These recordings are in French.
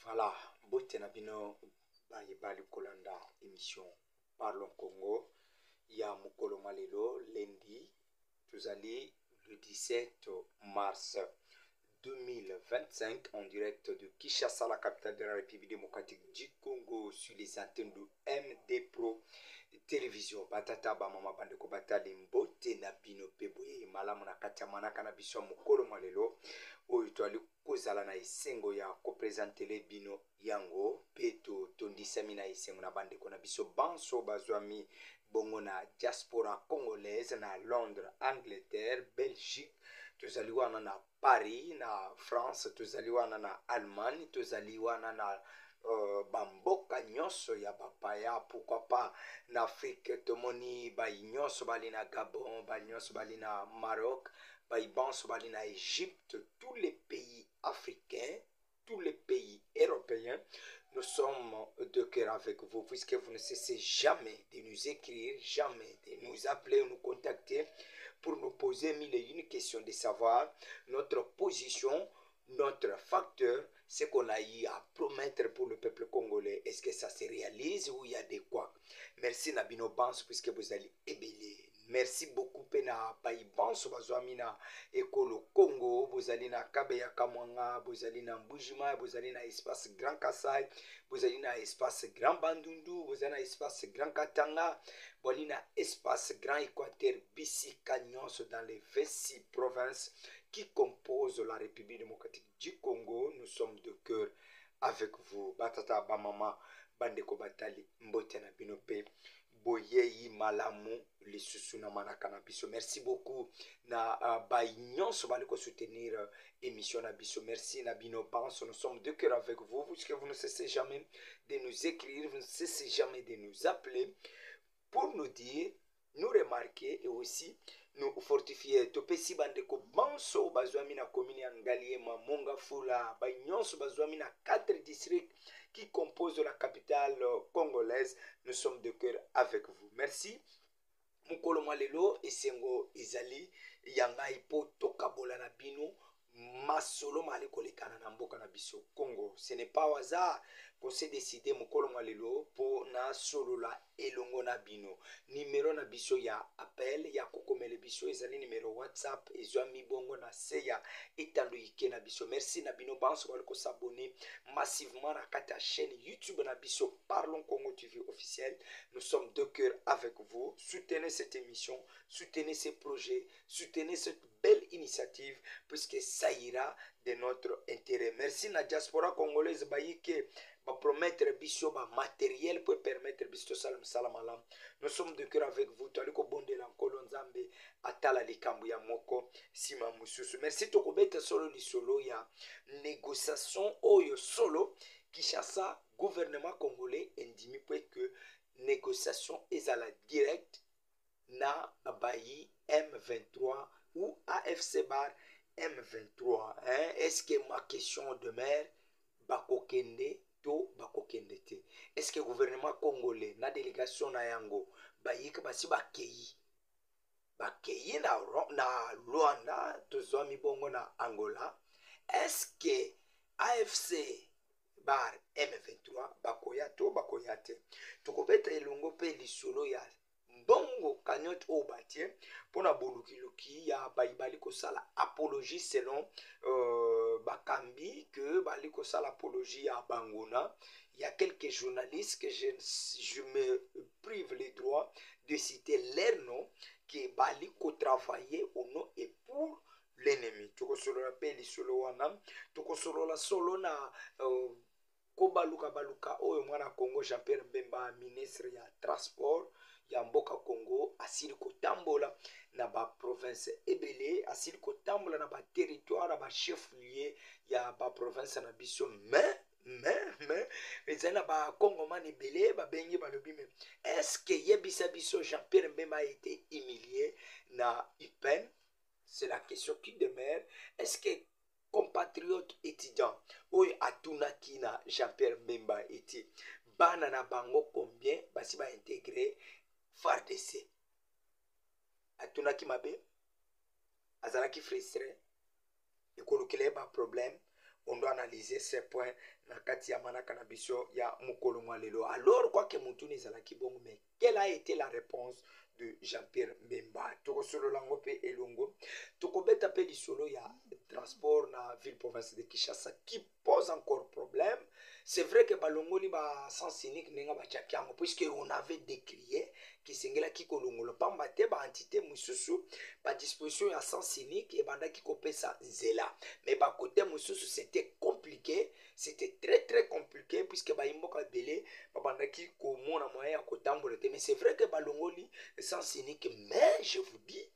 Voilà, bote na bino bali kolanda émission Parlons Congo. Il y a mokolo malelo lundi, tozali le 17 mars 2025 en direct de Kinshasa, la capitale de la République démocratique du Congo, sur les antennes de MD Pro Télévision. Batata ba mama bandeko batali mbote na bino pe boye malamu na kati ya manaka na biso mokolo malelo oyo toali kozala na esengo ya kopresentele bino yango pe tondisami na esengo na bandeko na biso banso bazwami bongo na diaspora congolaise na Londres, Angleterre, Belgique, tozali wana na Paris na France, tozali wana na Allemagne, tozali wana na bamboka nyonso ya bapaya, pourquoi pas na Afrique tomoni bai nyonso bali na Gabon, bai nyonso bali na Maroc, bai banso bali na Égypte, tous les pays africains, tous les pays européens. Nous sommes de cœur avec vous, puisque vous ne cessez jamais de nous écrire, jamais de nous appeler ou nous contacter pour nous poser mille et une questions, de savoir notre position, notre facteur, ce qu'on a eu à promettre pour le peuple congolais. Est-ce que ça se réalise ou il y a des quoi? Merci Nabino Banso, puisque vous allez ébeler. Merci beaucoup pena pai banso bazwami na ekolo Congo, bozali na Kabeya Kamwanga, bozali na Mbujima, bozali na espace Grand Kasai, bozali na espace Grand Bandundu, bozali na espace Grand Katanga, bozali na espace Grand Équateur, Bisika nyonso dans les 26 provinces qui composent la République démocratique du Congo. Nous sommes de cœur avec vous. Batata bamama bandeko batali mbote na binope boyeyi malamu lisusu na manaka na biso. Merci beaucoup na bai nyonso bali ko soutenir émission na biso. Merci na bino banso, nous sommes de cœur avec vous, puisque vous ne cessez jamais de nous écrire, vous ne cessez jamais de nous appeler pour nous dire, nous remarquer et aussi nous fortifier. Topesi bandeko banso bazwami na commune ya Ngaliema, Monga Fula, bai nyonso bazwami na 4 districts qui composent la capitale congolaise. Nous sommes de cœur avec vous. Merci. Mukolo malelo esengo izali yangai po tokabola na bino masolo mali kolekana na mboka na biso Congo. Ce n'est pas au hasard qu'on s'est décidé mukolo malelo po na solo la elongo na bino. Numéro na biso ya appel ya kokomele biso ezali numéro WhatsApp ezwa mibongo na seya etando ike na biso. Merci na bino banso bali ko s'abonner massivement na kata chaîne YouTube na biso Parlons Congo TV officiel. Nous sommes de cœur avec vous. Soutenez cette émission, soutenez ces projets, soutenez cette belle initiative, puisque ça ira de notre intérêt. Merci na diaspora congolaise baïke va promettre biso ba matériel pour permettre biso salam salamalam. Nous sommes de cœur avec vous. Taliko bonde la kolonzambe atala likambu ya moko sima mususu. Merci tokobeta solo ni solo ya négociation oyo solo Kinshasa gouvernement congolais indimi que négociation ezala direct na bayi M23 ou AFC bar M23. Est-ce que ma question demeure bakokende to bakokende te? Est-ce que le gouvernement congolais na délégation na yango bayika basi bakeyi na Luanda tozwa mibongo na Angola? Est-ce que AFC bar M23 bakoya to bakoya te? Tokobeta elongo pe lisolo ya bongo kanyot o batie pona bolukiluki ya baibali kosala apologie selon bakambi que bali kosala apologie ya banguna. Il y a quelques journalistes que je me prive le droit de citer leur nom qui bali ko travailler au nom et pour l'ennemi. Tokosolola pe lisolo wana tokosolola solo na kobaluka oyo mwana Congo Jean-Pierre Bemba, ministre ya transport ya mboka Congo, asili kotambola na ba province ebele, asili kotambola na ba territoire ba chef lieu ya ba province na biso. mais ezana ba Congomani ebele ba bengi balobi me est-ce que yebisa biso Jean-Pierre Bemba a été humilié na UPEN? C'est la question qui demeure. Est-ce que compatriotes étudiants oyo atunaki na Jean-Pierre Bemba eti bana na bango combien basi ba intégrer FARDC? Atunaki mabe, azalaki frustré, ekolukile ba problème, on doit analyser ces points na kati ya manaka na biso ya mokolo mwa lelo. Alors quoi que mutuni ezalaki bongo, mais quelle a été la réponse de Jean-Pierre Bemba? Tokosolola ngo pe elongo tokobeta pe lisolo ya transport na ville province de Kinshasa qui pose encore problème. C'est vrai que balongoli ba sens unique nenga ba tchakiango, puisque on avait décrié qui sengela ki kolongolo pamba te ba entité mususu ba disposition ya sens unique et banda ki kopesa zela, mais ba côté mususu c'était compliqué, c'était très compliqué puisque ba imboka belé ba banda ki komona moyen ya kotambola te. Mais c'est vrai que balongoli sens unique, mais je vous dis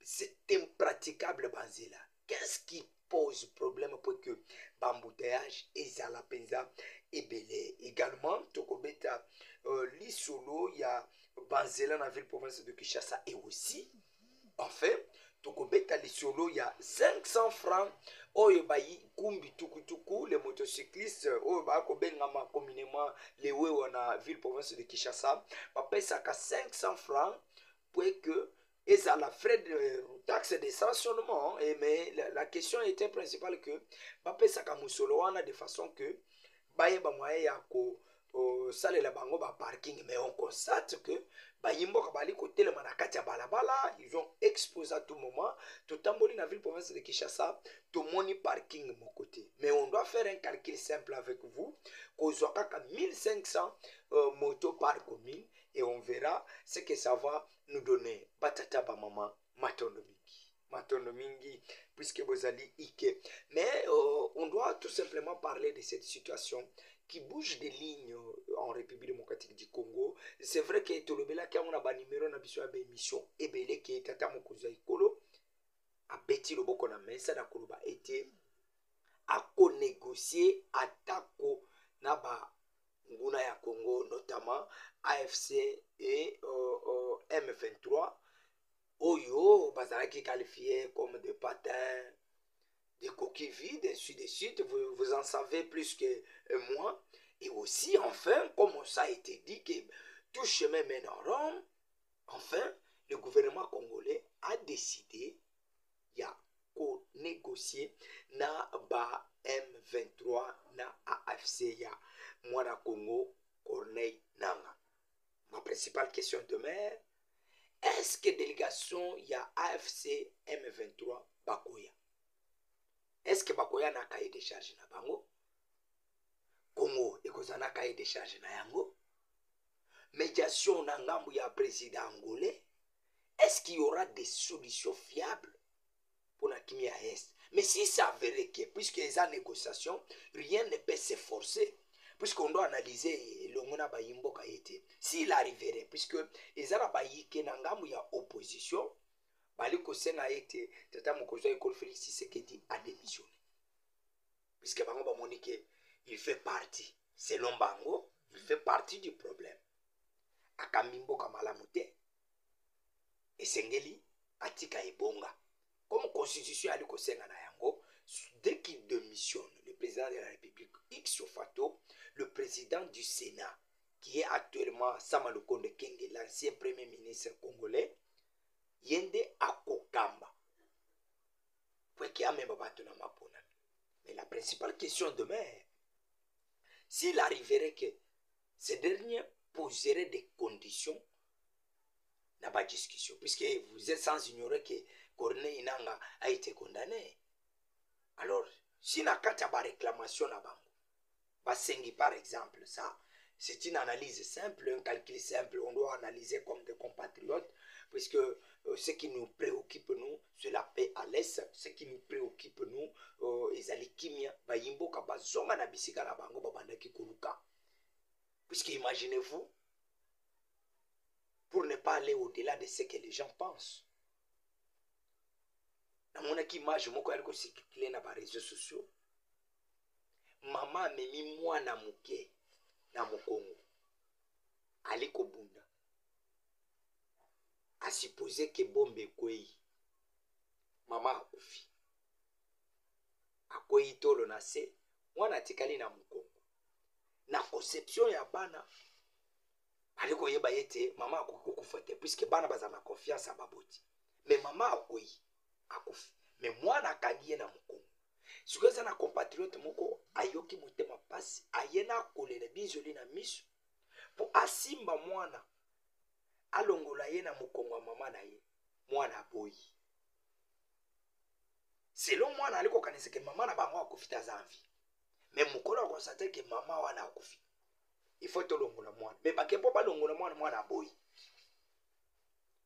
c'est impraticable banzela. Qu'est-ce qui pose problème pour que bambouteillage et la penza et belé également tokobeta lisolo ya banzela na ville province de Kinshasa, et aussi enfin tokobeta lisolo ya 500 francs oyo bayi kumbi tukutuku les motocyclistes oyo bakobengama communément les wewa na ville province de Kinshasa bapesaka 500 francs pour que et ça la frais de taxe de stationnement. Mais la question était principale que bapesaka musolo wana de façon que bayeba moyen ya ko salela bango ba parking. Mais on constate que bayimboka bali kotelema na kati ya balabala, ils ont exposé à tout moment totamboli na ville province de Kinshasa to moni parking mon côté. Mais on doit faire un calcul simple avec vous kozwaka 1500 motos par commune, et on verra ce que ça va nous donner. Batata ba maman matondo mingi puisque vous allez ike. Mais on doit tout simplement parler de cette situation qui bouge des lignes en République démocratique du Congo. C'est vrai que tolobela ki on a ba numéro na biso ya ba émission ebele ki tata mokuza ikolo a beti loboko na mesa na koloba été à négocier atako na ba nguna ya Congo, notamment AFC et M23 oyo bazalaki qualifié comme des patins, des coquilles vides, ainsi de suite. Vous en savez plus que moi. Et aussi, enfin, comme ça a été dit, que tout chemin mène en Rome, enfin, le gouvernement congolais a décidé ya ko négocier na ba M23 na AFC ya mwana Congo Corneille Nanga. Ma principale question demeure, est-ce que délégation ya AFC M23 bakoya? Est-ce que bakoya na cahier de charge na bango? Congo ekoza na cahier de charge na yango? Médiation na ngambu ya président angolais? Est-ce qu'il y aura des solutions fiables pour la Kimia Est? Mais si ça avéré que, puisque les négociations, rien ne peut se forcer, puisqu'on doit analyser le mona bayimbo ka été. S'il arriverait, puisque les arabaïke nangamu ya opposition, baliko sena été, tata mokozo école Félix Tshisekedi a démissionné. Puisque bango ba monique, il fait partie, selon bango, il fait partie du problème. Akamimbo kamalamute, et sengeli, atika ebonga. Comme constitution a liko senga na yango, dès qu'il démissionne, le président de la République, ipso facto, le président du Sénat, qui est actuellement Sama Lukonde Kenge, l'ancien premier ministre congolais, yende akokamba. Mais la principale question demeure, s'il arriverait que ces derniers poseraient des conditions dans la discussion, puisque vous êtes sans ignorer que Corneille Nanga a été condamné. Alors, si na kata ba réclamation na bango, Basengi par exemple, ça, c'est une analyse simple, un calcul simple, on doit analyser comme des compatriotes, puisque ce qui nous préoccupe, nous, c'est la paix à l'Est, ce qui nous préoccupe, nous, ezali kimia, bayimbo kabazonga na bisika na bango babandaki koluka. Puisque imaginez-vous, pour ne pas aller au-delà de ce que les gens pensent, namonaki image moko yaliko sikile na ba réseaux sociaux, mama amemi mwana muke na mokongo aliko bunda asupposé que bombe ekwei mama akufi akwei tolo na se mwana atikali na mokongo na conception ya bana aliko yeba yete mama akukufa te puisque bana baza na confiance à baboti, mais mama akwei akufi mais mwana akangie na mokongo. soki eza na compatriote moko ayoki motema pasi aye na kolela bizoli na miso mpo asimba mwana alongola ye na mokongo ya mama na ye, mwana aboyi. Selon mwana ali kokanisa ke mama na bango akufi te aza envie, me mokolo akonstate ke mama wana akufi, il faut tolongola mwana. Me bake mpo balongola mwana, mwana aboyi.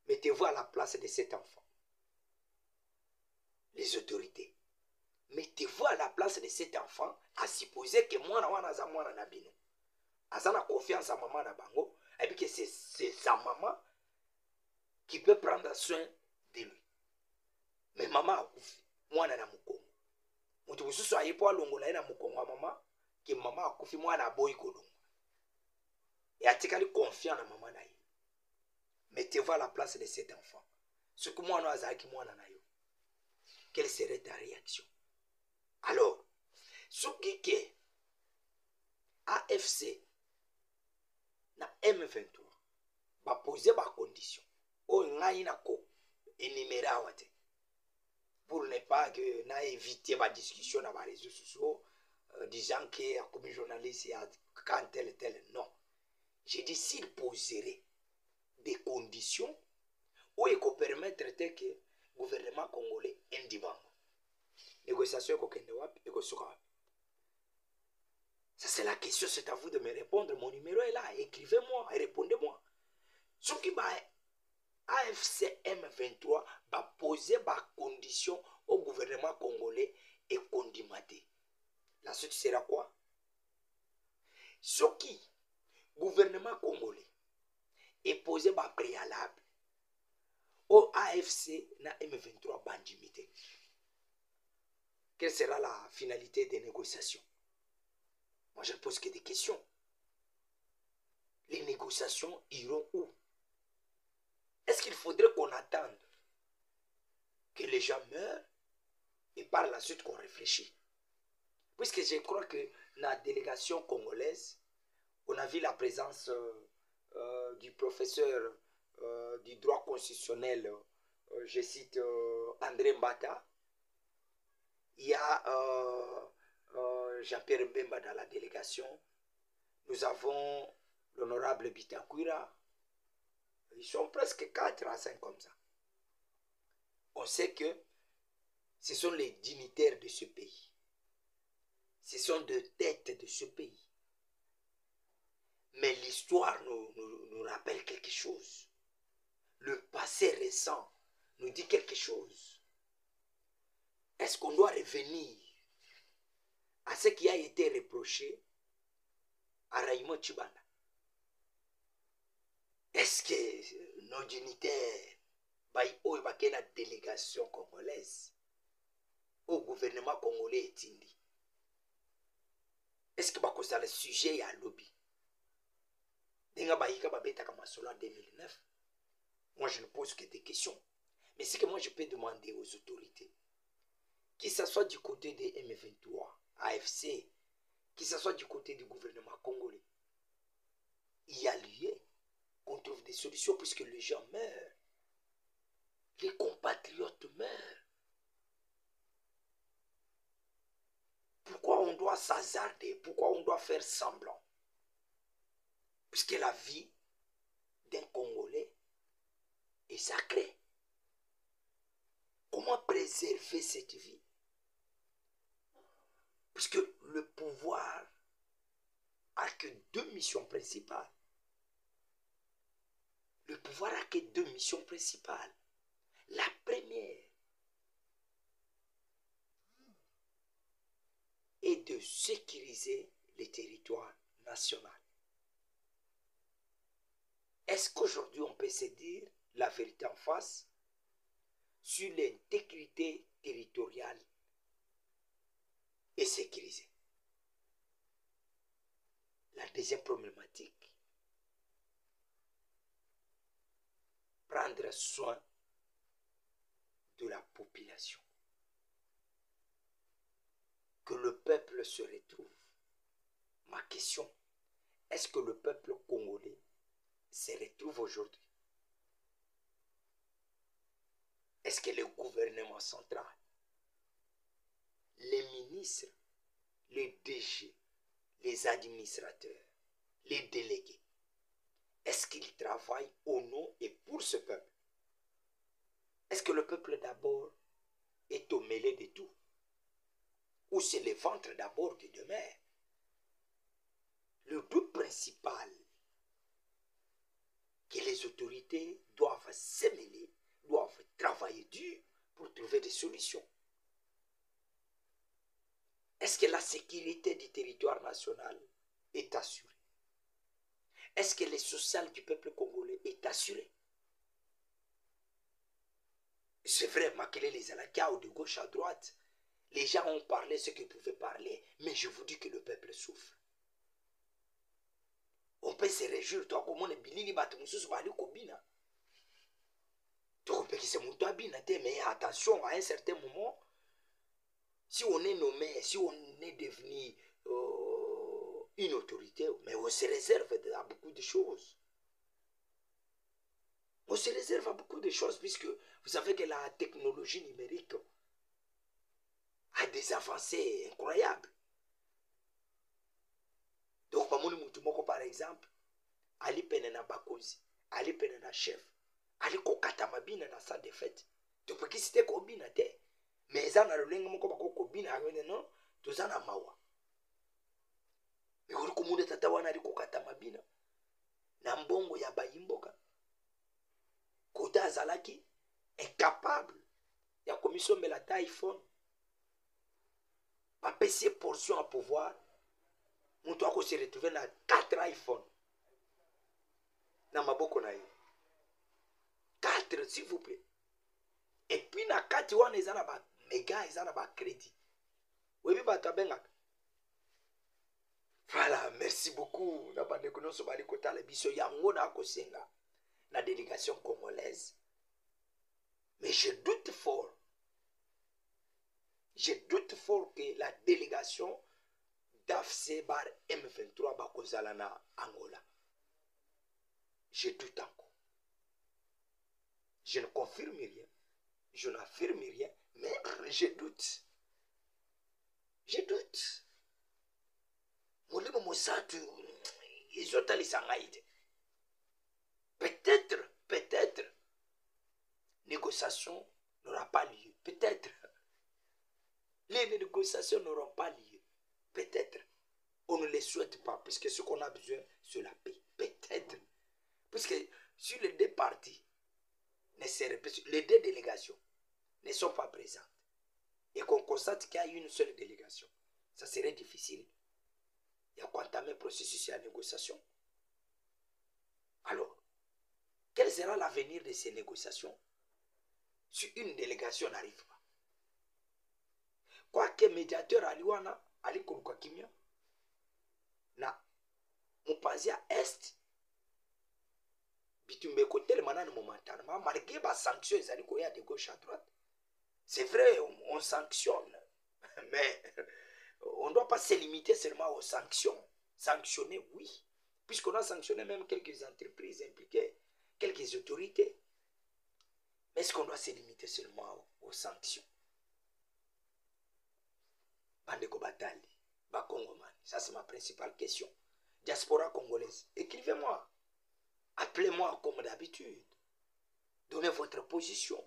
Mettez-vous à la place de cet enfant. Les autorités, mettez-vous à la place de cet enfant, à supposer que mwana wana aza mwana na bino, aza na confiance à maman na bango, et puis que c'est sa maman qui peut prendre soin de lui. Mais maman akufi, mwana na mokongo. Mutu mususu aye po alongola ye na mokongo wa mama, ke mama akufi, mwana aboyi kolongo. Et atikali confiant na maman na ye. Mettez-vous à la place de cet enfant. Ce que moi, quelle serait ta réaction? Alors, ce qui est AFC, na M23, va poser ma condition. Oh, pour ne pas que na éviter ma discussion dans les réseaux sociaux, disant que comme journaliste, il y a quand tel, non. J'ai dit s'il poserait des conditions où il peut permettre que le gouvernement congolais indibango. Négociation et ça c'est la question, c'est à vous de me répondre. Mon numéro est là, écrivez-moi et répondez-moi. Ce qui va AFC M23 va poser des conditions au gouvernement congolais et condimaté. La suite sera quoi? Ce qui gouvernement congolais est posé par préalable au AFC na M23 bandimité. Quelle sera la finalité des négociations? Moi je ne pose que des questions. Les négociations iront où? Est-ce qu'il faudrait qu'on attende que les gens meurent et par la suite qu'on réfléchit? Puisque je crois que dans la délégation congolaise, on a vu la présence du professeur du droit constitutionnel, je cite André Mbata. Il y a Jean-Pierre Mbemba dans la délégation. Nous avons l'honorable Bitakwira. Ils sont presque 4 à 5 comme ça. On sait que ce sont les dignitaires de ce pays. Ce sont des têtes de ce pays. Mais l'histoire nous rappelle quelque chose. Le passé récent nous dit quelque chose. Est-ce qu'on doit revenir à ce qui a été reproché à Raymond Tchibanda? Est-ce que nos dignitaires, il y a une délégation congolaise au gouvernement congolais est indi? Est-ce que c'est le sujet à lobby? En 2009, moi je ne pose que des questions. Mais ce que moi je peux demander aux autorités, qu'il ce soit du côté des M23, AFC, qu'il ce soit du côté du gouvernement congolais, il y a lieu qu'on trouve des solutions puisque les gens meurent. Les compatriotes meurent. Pourquoi on doit s'hasarder? Pourquoi on doit faire semblant? Puisque la vie d'un Congolais est sacrée. Comment préserver cette vie? Puisque le pouvoir a que 2 missions principales. Le pouvoir a que 2 missions principales. La première est de sécuriser les territoires nationaux. Est-ce qu'aujourd'hui on peut se dire la vérité en face sur l'intégrité territoriale et sécurisée? La deuxième problématique, prendre soin de la population. Que le peuple se retrouve. Ma question, est-ce que le peuple congolais se retrouve aujourd'hui? Est-ce que le gouvernement central, les ministres, les DG, les administrateurs, les délégués, est-ce qu'ils travaillent au nom et pour ce peuple? Est-ce que le peuple d'abord est au mêlé de tout? Ou c'est le ventre d'abord qui demeure? Le but principal que les autorités doivent se mêler, doivent travailler dur pour trouver des solutions. Est-ce que la sécurité du territoire national est assurée? Est-ce que le social du peuple congolais est assuré? C'est vrai, Makelele les Alaka ou de gauche à droite, les gens ont parlé ce qu'ils pouvaient parler, mais je vous dis que le peuple souffre. On peut se réjouir, toi, comme on est bilili, batumusus, bali kobina. Donc, c'est mon toit bien, mais attention, à un certain moment, si on est nommé, si on est devenu une autorité, mais on se réserve à beaucoup de choses. On se réserve à beaucoup de choses, puisque vous savez que la technologie numérique a des avancées incroyables. Donc, par exemple, Ali Penena Bakozi, Ali Penena chef, Ali Kokata Mabina na sa défaite. Donc, qui c'était Kobina te? Mais ça n'a rien de Kobina, non? Tout ça n'a mawa. Mais on a tata wana Ali Kokata Mabina. Nambongo ya Bayimboka. Kota Azalaki, incapable. Il y a commission de la iPhone. Pas PC portion à pouvoir. Mon toit se retrouve dans 4 iPhones. Dans ma boko na 4, s'il vous plaît. Et puis, na 4 wana ils ont ba méga, ils ont ba crédit. Oui, ba tabenga. Voilà, merci beaucoup. Na ba nekono so ba likota la biso yango na kosenga na délégation congolaise. Mais je doute fort. Je doute fort que la délégation d'AFC bar M23 bakozala na Angola. Je doute encore. Je ne confirme rien. Je n'affirme rien. Mais je doute. Je doute. Peut-être, négociation n'aura pas lieu. Peut-être. Les négociations n'auront pas lieu. Peut-être. On ne les souhaite pas, puisque ce qu'on a besoin, c'est la paix. Peut-être. Puisque sur les deux parties, les deux délégations ne sont pas présentes, et qu'on constate qu'il y a une seule délégation, ça serait difficile. Il y a qu'entamer le processus de négociation. Alors, quel sera l'avenir de ces négociations si une délégation n'arrive pas? Quoique médiateur aliwana ali koluka kimia na mupazia est bitumbe kotel manana momentanément malgré les sanctions ezali koya de gauche à droite. C'est vrai, on sanctionne, mais on ne doit pas se limiter seulement aux sanctions. Sanctionner, oui, puisqu'on a sanctionné même quelques entreprises impliquées, quelques autorités. Mais est-ce qu'on doit se limiter seulement aux sanctions? Bandeko Batali, Bakongoman, ça c'est ma principale question. Diaspora congolaise, écrivez-moi, appelez-moi comme d'habitude, donnez votre position.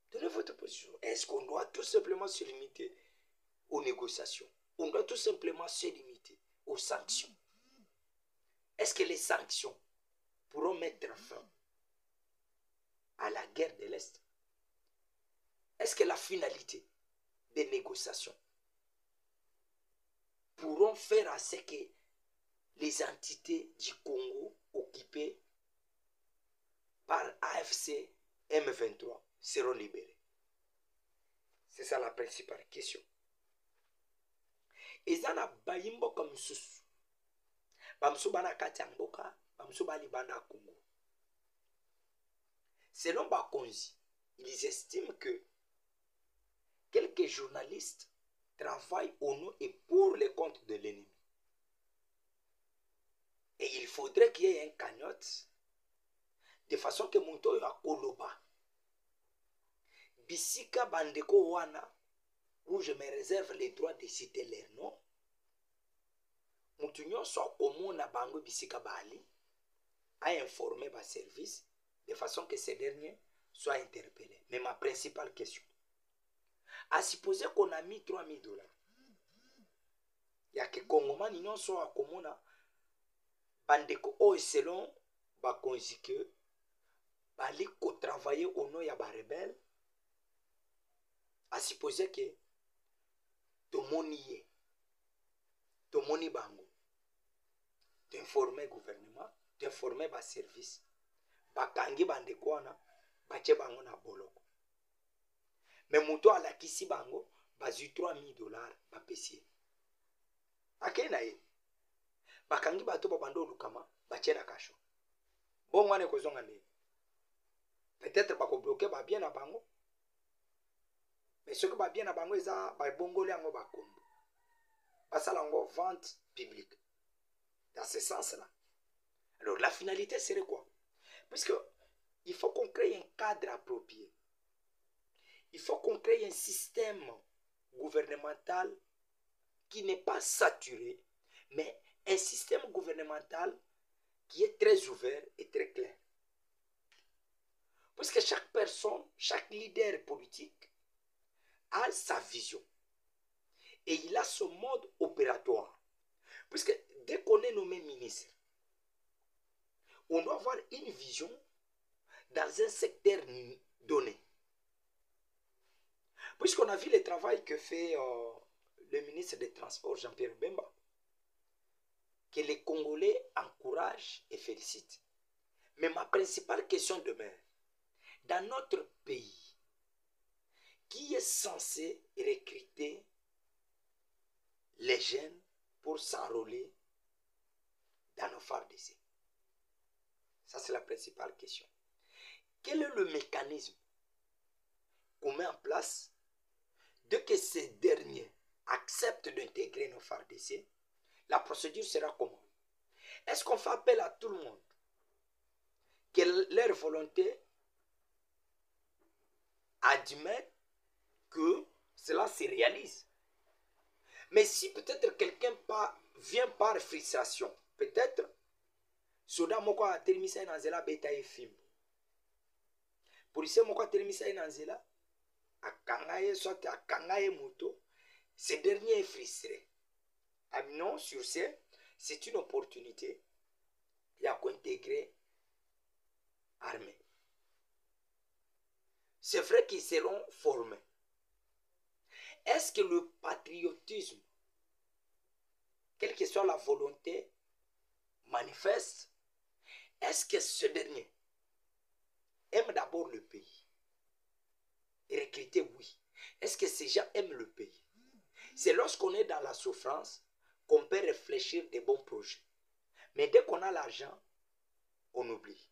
Donnez votre position. Est-ce qu'on doit tout simplement se limiter aux négociations? On doit tout simplement se limiter aux sanctions? Est-ce que les sanctions pourront mettre fin à la guerre de l'Est? Est-ce que la finalité des négociations pourront faire à ce que les entités du Congo occupées par AFC M23 seront libérées? C'est ça la principale question. Et ça n'a pas comme sous. Bamsoubana Katiamboka, Bamsouba Libana Congo. Selon Bakonzi, ils estiment que quelques journalistes travaillent au nom et pour les comptes de l'ennemi. Et il faudrait qu'il y ait un cagnotte de façon que Montoyo a Koloba. Bisika Bandeko Wana où je me réserve les droits de citer leur nom. Mutu nyonso akomona bango bisika bali a informé ba service de façon que ces derniers soient interpellés. Mais ma principale question, à supposer qu'on a mis 3000 $, ya ke kongomani nyonso akomona bandeko oyo selon bakonzi ke bali kotravailler au nom ya barebele, à supposer que tomoni ye tomoni bango, t'informer gouvernement, t'informer ba service, bakangi bandeko wana batie bango na boloko. Mais mutu alakisi bango bazwi 3000 $, bapesi ye akei na ye, bakangi bato babanda olukama batie na kasho. Bongo wana ekozonga ndeni? Peut-être bakobloke babien na bango, mais soki babien na bango eza babongoli yango bakombo, basala yango vente publique. Dans ce sens-là, alors la finalité serait quoi? Puisque il faut qu'on crée un cadre approprié. Il faut qu'on crée un système gouvernemental qui n'est pas saturé, mais un système gouvernemental qui est très ouvert et très clair. Puisque chaque personne, chaque leader politique a sa vision. Et il a son mode opératoire. Puisque dès qu'on est nommé ministre, on doit avoir une vision dans un secteur donné. Puisqu'on a vu le travail que fait le ministre des Transports, Jean-Pierre Bemba, que les Congolais encouragent et félicitent. Mais ma principale question demeure, dans notre pays, qui est censé recruter les jeunes pour s'enrôler dans nos FARDC? Ça, c'est la principale question. Quel est le mécanisme qu'on met en place dès que ces derniers acceptent d'intégrer nos FARDC? La procédure sera comment? Est-ce qu'on fait appel à tout le monde? Que leur volonté admet que cela se réalise. Mais si peut-être quelqu'un vient par frustration, peut-être, soda moko atelemisa na nzela beta efimbo, policier moko atelemisa na nzela akanga ye soit akanga ye moto, ce dernier est frustré. Ah non, sur ce, c'est une opportunité à intégrer l'armée. C'est vrai qu'ils seront formés. Est-ce que le patriotisme, quelle que soit la volonté manifeste, est-ce que ce dernier aime d'abord le pays? Et recruter, oui. Est-ce que ces gens aiment le pays? C'est lorsqu'on est dans la souffrance qu'on peut réfléchir des bons projets. Mais dès qu'on a l'argent, on oublie.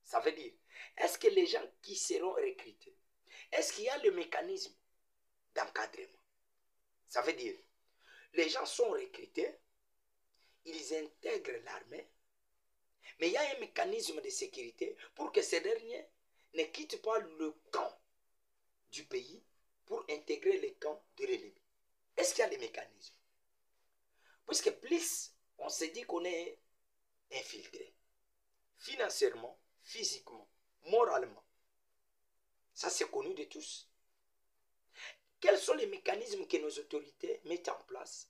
Ça veut dire, est-ce que les gens qui seront recrutés, est-ce qu'il y a le mécanisme d'encadrement? Ça veut dire, les gens sont recrutés, ils intègrent l'armée, mais il y a un mécanisme de sécurité pour que ces derniers ne quittent pas le camp du pays pour intégrer le camp de l'ennemi. Est-ce qu'il y a des mécanismes? Puisque plus on se dit qu'on est infiltré, financièrement, physiquement, moralement, ça c'est connu de tous. Quels sont les mécanismes que nos autorités mettent en place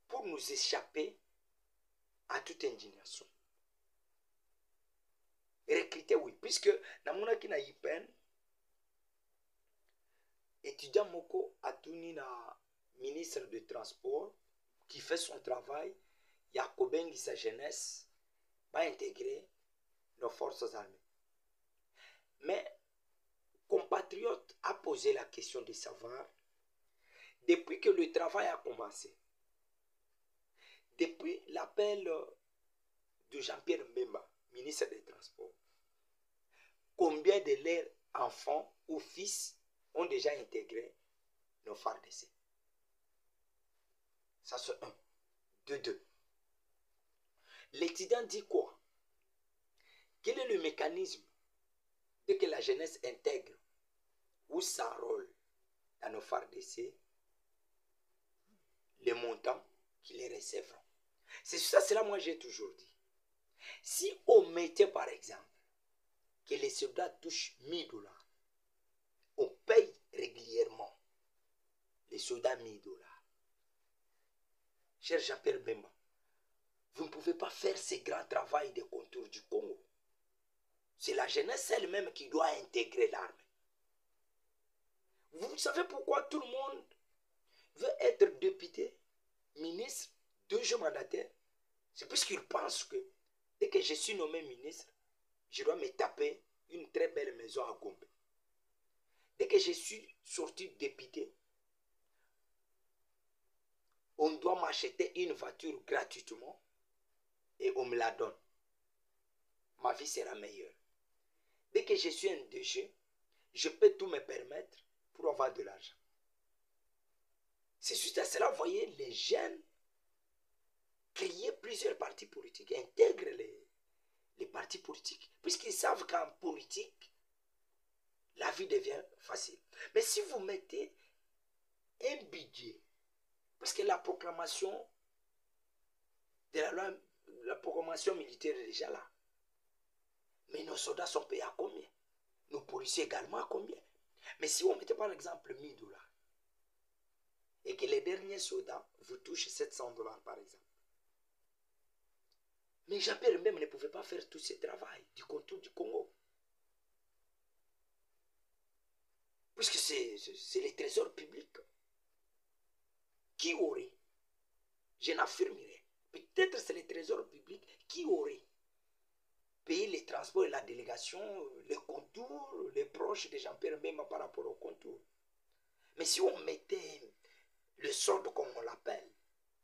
pour nous échapper à toute indignation? Recruter, oui, puisque dans mon aki na IPN, étudiant moko atuni na ministre de Transport qui fait son travail, Yakobengi sa jeunesse, va intégrer nos forces armées. Mais compatriote a posé la question de savoir, depuis que le travail a commencé, depuis l'appel de Jean-Pierre Mbemba, ministre des Transports, combien de leurs enfants ou fils ont déjà intégré nos FARDC? Ça c'est un. De deux. L'étudiant dit quoi? Quel est le mécanisme dès que la jeunesse intègre ou sans rôle dans nos FARDC, les montants qu'ils les recevront. C'est ça, cela moi j'ai toujours dit. Si on mettait par exemple que les soldats touchent 1000 $, on paye régulièrement les soldats 1000 $. Cher Jean-Pierre Bemba, vous ne pouvez pas faire ce grand travail de contour du Congo. C'est la jeunesse elle-même qui doit intégrer l'armée. Vous savez pourquoi tout le monde veut être député, ministre, 2 jours mandataire? C'est parce qu'ils pensent que dès que je suis nommé ministre, je dois me taper une très belle maison à Gombe. Dès que je suis sorti député, on doit m'acheter une voiture gratuitement et on me la donne. Ma vie sera meilleure. Dès que je suis un DG, je peux tout me permettre pour avoir de l'argent. C'est juste à cela, vous voyez, les jeunes créent plusieurs partis politiques, intègrent les partis politiques, puisqu'ils savent qu'en politique, la vie devient facile. Mais si vous mettez un budget, parce que la proclamation de la loi, la proclamation militaire est déjà là, mais nos soldats sont payés à combien? Nos policiers également à combien? Mais si on mettait par exemple 1000 $, et que les derniers soldats vous touchent 700 $ par exemple, mais Jean-Pierre même ne pouvait pas faire tout ce travail du contour du Congo. Puisque c'est les trésors publics. Qui aurait, je n'affirmerai, peut-être c'est les trésors publics qui auraient payé les transports et la délégation, les contours, les proches de Jean-Pierre même par rapport au contour. Mais si on mettait le solde, comme on l'appelle,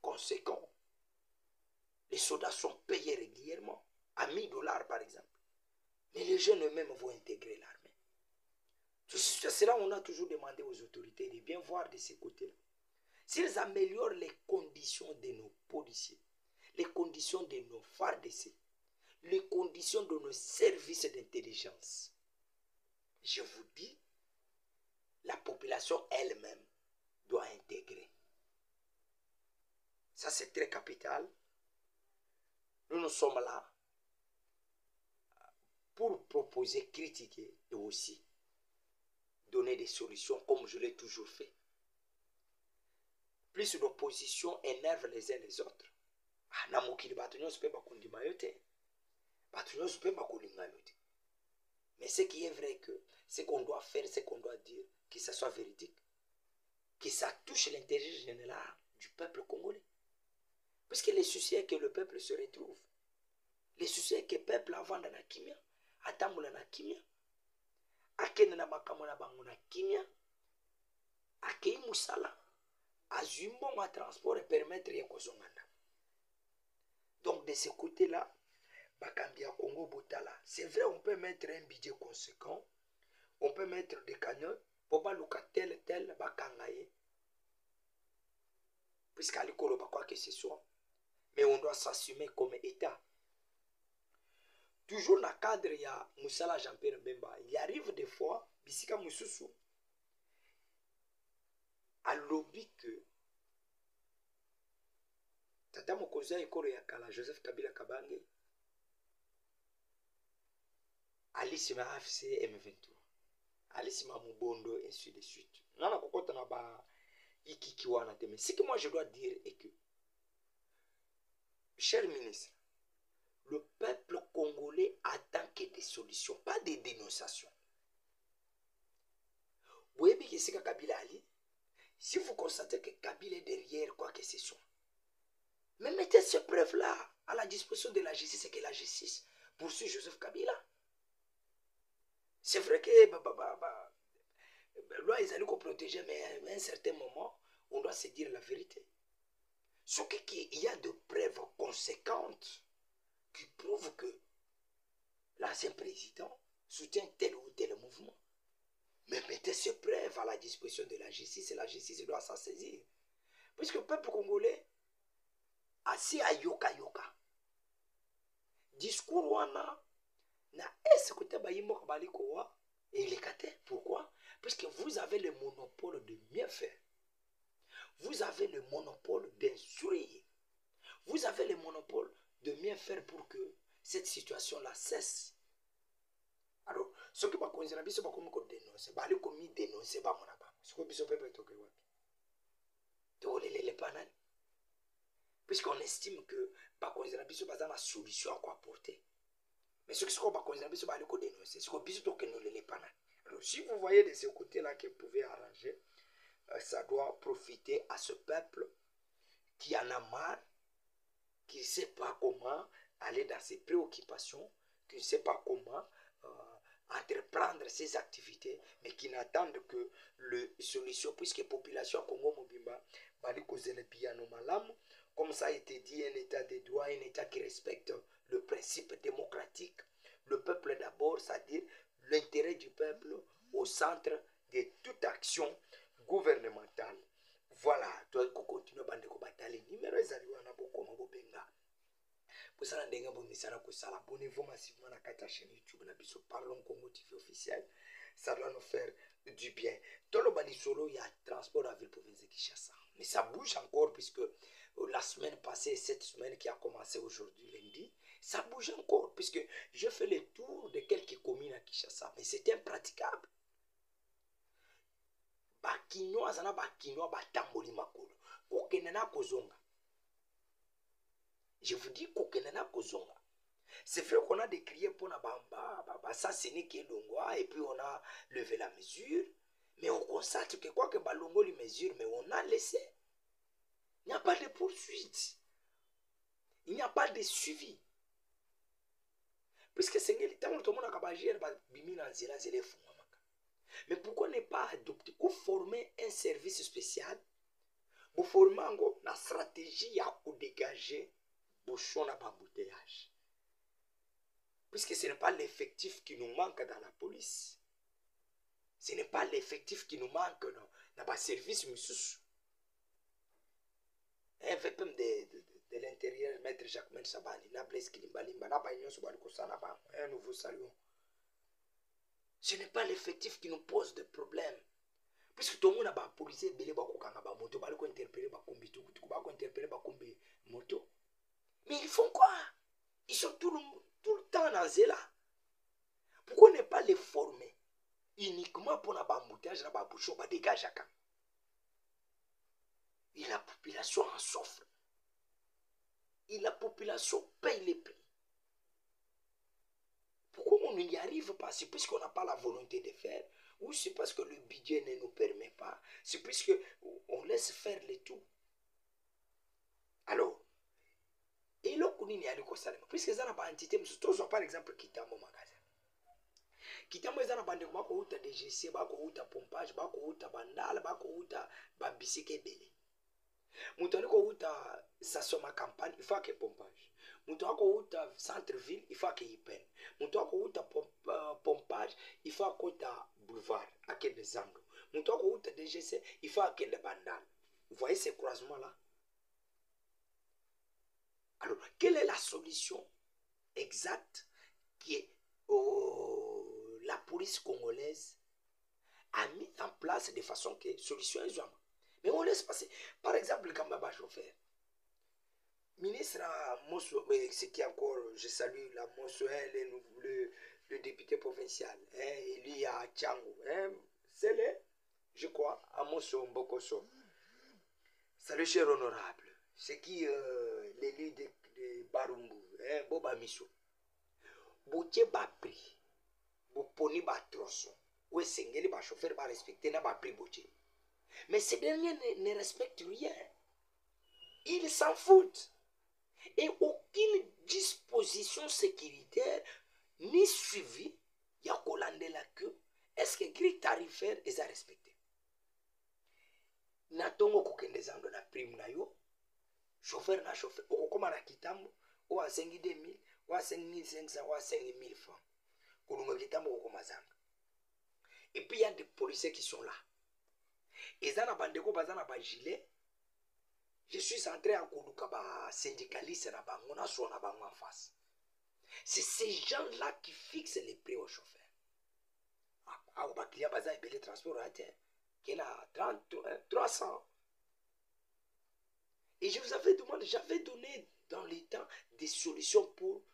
conséquent, les soldats sont payés régulièrement, à 1000 $ par exemple. Mais les jeunes eux-mêmes vont intégrer l'armée. C'est là où on a toujours demandé aux autorités de bien voir de ces côtés-là. S'ils améliorent les conditions de nos policiers, les conditions de nos FARDC, les conditions de nos services d'intelligence, je vous dis, la population elle-même doit intégrer. Ça, c'est très capital. Nous sommes là pour proposer, critiquer et aussi donner des solutions comme je l'ai toujours fait. Plus l'opposition énerve les uns les autres. Mais ce qui est vrai que ce qu'on doit faire, ce qu'on doit dire, que ça soit véridique, que ça touche l'intérêt général du peuple congolais. Parce que les soucis est que le peuple se retrouve. Les soucis est que le peuple avance dans la kimia, atamboula na kimia, akene na makambo na bango na kimia, akei musala, azui mbongo à transport et permettre ye kozongana. Donc de ce côté-là, Bakambia Congo Botala, c'est vrai, on peut mettre un budget conséquent, on peut mettre des cagnottes, pour pas tel, bakangaye, puisqu'à l'école, quoi que ce soit, mais on doit s'assumer comme État. Toujours dans le cadre, il y a Moussala Jean-Pierre Bemba. Il arrive des fois, Bissika Moussousou, à lobby que Tata Mokoza Ekoro Yakala, Joseph Kabila Kabange, Alice ma AFC M23, Alice ma Mubondo, et ainsi de suite. Nana Kokota na ba Ikikiwana Teme. Ce que moi je dois dire est que, cher ministre, le peuple congolais attend que des solutions, pas des dénonciations. Vous voyez que c'est Kabila Ali. Si vous constatez que Kabila est derrière quoi que ce soit, mais mettez ces preuves-là à la disposition de la justice et que la justice poursuit Joseph Kabila. C'est vrai que loi ils allaient protéger, mais à un certain moment, on doit se dire la vérité. Ce qu'il y a de preuves conséquentes qui prouvent que l'ancien président soutient tel ou tel mouvement. Mais mettez ces preuves à la disposition de la justice et la justice doit s'en saisir. Puisque le peuple congolais, assis à yoka yoka, discours wana, na est-ce que tu as bayi mok baliko wa et il est katé. Pourquoi? Puisque vous avez le monopole de mieux faire. Vous avez le monopole d'instruire. Vous avez le monopole de mieux faire pour que cette situation-là cesse. Alors, ce que vous avez dit, c'est que vous avez dénoncé. Vous avez dénoncé. Ce que vous avez dit, puisqu'on estime que vous avez une solution à quoi apporter. Mais ce que vous avez dit, c'est que vous avez dénoncé. Ce que vous avez dit, alors, si vous voyez de ce côté-là que vous pouvez arranger, ça doit profiter à ce peuple qui en a marre, qui ne sait pas comment aller dans ses préoccupations, qui ne sait pas comment entreprendre ses activités, mais qui n'attendent que le solution, puisque la population Congo Mobimba, comme ça a été dit, un état de droit, un état qui respecte le principe démocratique, le peuple d'abord, c'est-à-dire l'intérêt du peuple au centre de toute action gouvernementale. Voilà, toi tu continues à battre numéro ezaliwana bokoma bobenga. Posala ndenga bomisala kosala, abonnez-vous massivement à la chaîne YouTube na biso Parlons Congo TV officiel. Ça doit nous faire du bien. Dans le Banisolo, il y a transport à ville province de Kinshasa. Mais ça bouge encore puisque la semaine passée, cette semaine qui a commencé aujourd'hui lundi, ça bouge encore puisque je fais le tour de quelques communes à Kinshasa. Mais c'est impraticable. Bakinois zana bakinois batamboli makolo. Kokenena kozonga. Je vous dis kokenena kozonga. C'est vrai qu'on a décrié pour la bamba, assassiné Kedongwa, et puis on a levé la mesure. Mais on constate que quoi que Balongo les mesure, mais on a laissé. Il n'y a pas de poursuite. Il n'y a pas de suivi. Puisque c'est le temps où tout le monde a kabagir, mais pourquoi ne pas adopter ou former un service spécial pour former une stratégie pour dégager bouchon à bambouteillage? Puisque ce n'est pas l'effectif qui nous manque dans la police. Ce n'est pas l'effectif qui nous manque dans le service Moussous. Un VPM de l'intérieur, Maître Jacques Sabani, Nables Kilimbalimba, un nouveau salut. Ce n'est pas l'effectif qui nous pose des problèmes. Puisque tout le monde a un policier, il va interpeller moto. Mais ils font quoi? Ils sont tout le temps dans Zéla. Pourquoi ne pas les former uniquement pour la bamboutage, la bambouchon, la dégage à quand? Et la population en souffre. Et la population paye les prix. Pourquoi on n'y arrive pas? C'est puisqu'on n'a pas la volonté de faire, ou c'est parce que le budget ne nous permet pas, c'est puisqu'on laisse faire les tout. Alors, et là, on n'y arrive pas. Puisque ça n'a pas entité, par exemple, Kitambo magasin. Kitambo ezana bande ko bako uta DGC, bako uta pompage, bako uta bandala, bako uta babisike bele. Mutu aliko uta station ma campagne, il faut que pompage. Mutu ako uta centre ville, il faut que yipen. Mutu ako uta pompage, il faut que uta boulevard, akende zando. Mutu ako uta DGC, il faut akende bandala. Vous voyez ces croisements là? Alors, quelle est la solution exacte qui est la police congolaise a mis en place de façon que solution est jamais. Mais on laisse passer. Par exemple, le Kambaba chauffeur. Ministre Mosso, ce qui encore, je salue la Mosso, le député provincial, il y a Tchango, c'est le, je crois, à Mosso Mbokoso. Salut cher honorable. C'est qui l'élu de Barumbu, Boba Misso. Boutier Bapri. Poni ba trosso ou sengeli ba chauffeur ba respecter na ba prix boutier. Mais ces derniers ne respectent rien. Ils s'en foutent. Et aucune disposition sécuritaire ni suivi ya kolande la queue. Est-ce que grille tarifaire est à respecter? Na tongo kokende zando na prime na yo. Chauffeur na chauffeur. Okokoma na kitambo ou a 5 2000 ou a 5500 ou a 5000 francs. Et puis il y a des policiers qui sont là. Et ça, je suis entré en Koulouka, syndicaliste, on a son en face. C'est ces gens-là qui fixent les prix aux chauffeurs. Ah, bah, client, bah, ça, il paye le transport à terre. Qui est à 30, 300. Et je vous avais demandé, j'avais donné dans les temps des solutions pour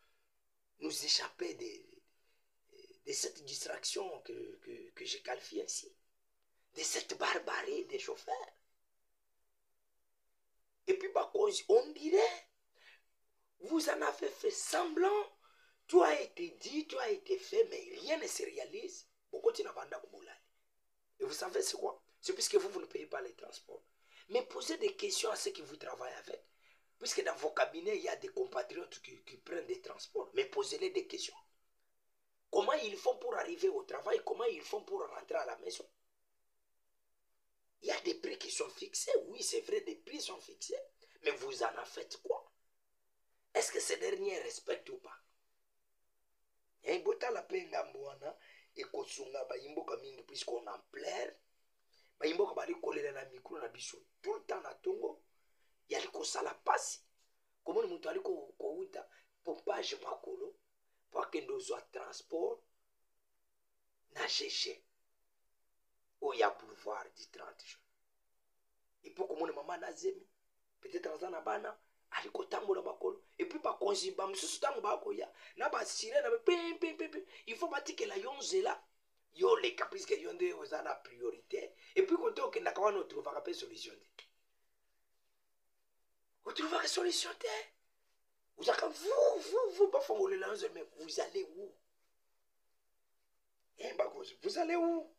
nous échapper de cette distraction que j'ai qualifiée ainsi. De cette barbarie des chauffeurs. Et puis, bah, on dirait, vous en avez fait semblant, tout a été dit, tout a été fait, mais rien ne se réalise. Beaucoup de Et vous savez c'est quoi? C'est puisque vous ne payez pas les transports. Mais posez des questions à ceux qui vous travaillent avec. Puisque dans vos cabinets, il y a des compatriotes qui prennent des transports. Mais posez-les des questions. Comment ils font pour arriver au travail? Comment ils font pour rentrer à la maison? Il y a des prix qui sont fixés. Oui, c'est vrai, des prix sont fixés. Mais vous en faites quoi? Est-ce que ces derniers respectent ou pas? Et puisqu'on en plaire, bayimboka bali kolela na micro na biso tout le temps na tongo yali kosala pasi komoni mutu ali kouta pompage makolo po akende ozwa transport na GG oyo ya boulevard du 30 juin epo komoni mama na zemi peut-être aza na bana ali kotambola makolo epuis bakonzi bamosusu ntango bakoya na basire na pempepepe il faut batikela yo nzela yo leka puisque yo nde oza na priorité epuis kote okendaka wana otrouvaka mpe solution te otrouvaka solution te ozaka vous bafongolela nzela mais vous allez où bakonzi vous allez où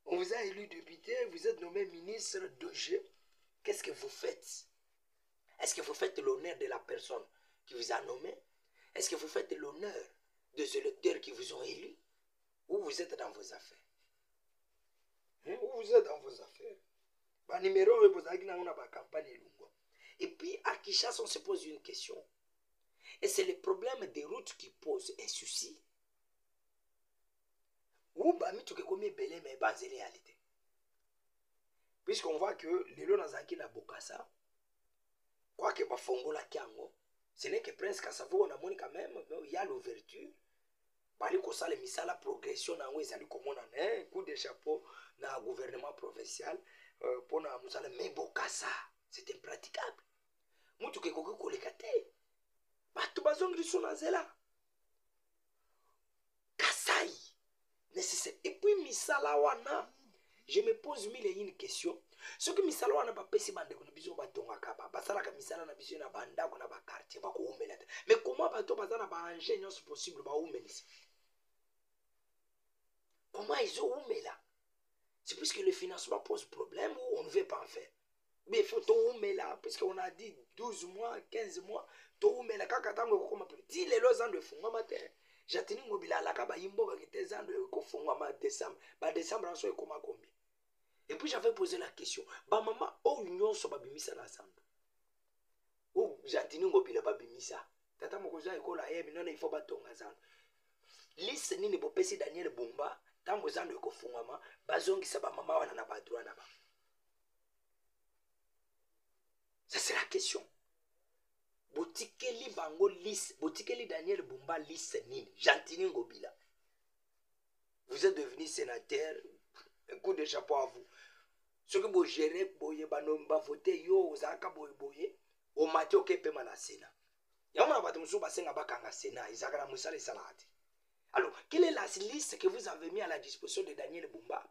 on vous a élu député vous êtes nommé ministre DG. Qu'est-ce que vous faites? Est-ce que vous faites l'honneur de la personne qui vous a nommé? Est-ce que vous faites l'honneur des électeurs qui vous ont élu? Ou vous êtes dans vos affaires? Ou vous êtes dans vos affaires? Et puis à Kinshasa, on se pose une question. Et c'est le problème des routes qui pose un souci. Ou bami tu komi belé mais basé réalité. Puisqu'on voit que les lots dans na Bokassa, quoi que bafongola kiango, ce n'est que Prince Kassavo on a montré quand même, il y a l'ouverture. Bali ko sala misala progression na ngo ezali komona un coup de chapeau na gouvernement provincial pour na musala mais Bokassa, c'est impraticable. Mutu ke koki koleka te. Batu bazongi so na zela. Kasai nécessaire. Et puis misala wana, je me pose mille et une questions. Ce que misala wana ba pesi bande ko na biso batonga kaba. Basala ka misala na biso na banda ko na ba quartier ba ko umela. Mais comment bato bazana ba ingénieurs possible ba umelisa? Comment ils ont umela? C'est puisque le financement pose problème ou on ne veut pas en faire. Mais il faut tout umela puisqu'on a dit 12 mois, 15 mois, tout umela kaka tango ko koma petit les lois de funga matin. Jatini ngobila la kaba imboka kiteza de ko funga ma décembre. Ba décembre en so ekoma combien? Et puis j'avais posé la question, ba maman o union so babimisa na sambo. O jatini ngobila babimisa. Tata mokoza ekola yebi nona il faut batonga zana. Liste nini bopesi Daniel Bumba tango zando ekofungama bazongisa ba mama wana na ba droit na ba. Ça c'est la question. Botikeli bango liste, botikeli Daniel Bumba liste nini? Jantini Ngobila. Vous êtes devenu sénateur, un coup de chapeau à vous. Ce que vous gérez, boye banomba voter yo ozaka boye o matio kepe na Sénat. Yama ba tumusu basenga bakanga Sénat, izaka na musala salati. Alors, quelle est la liste que vous avez mis à la disposition de Daniel Bumba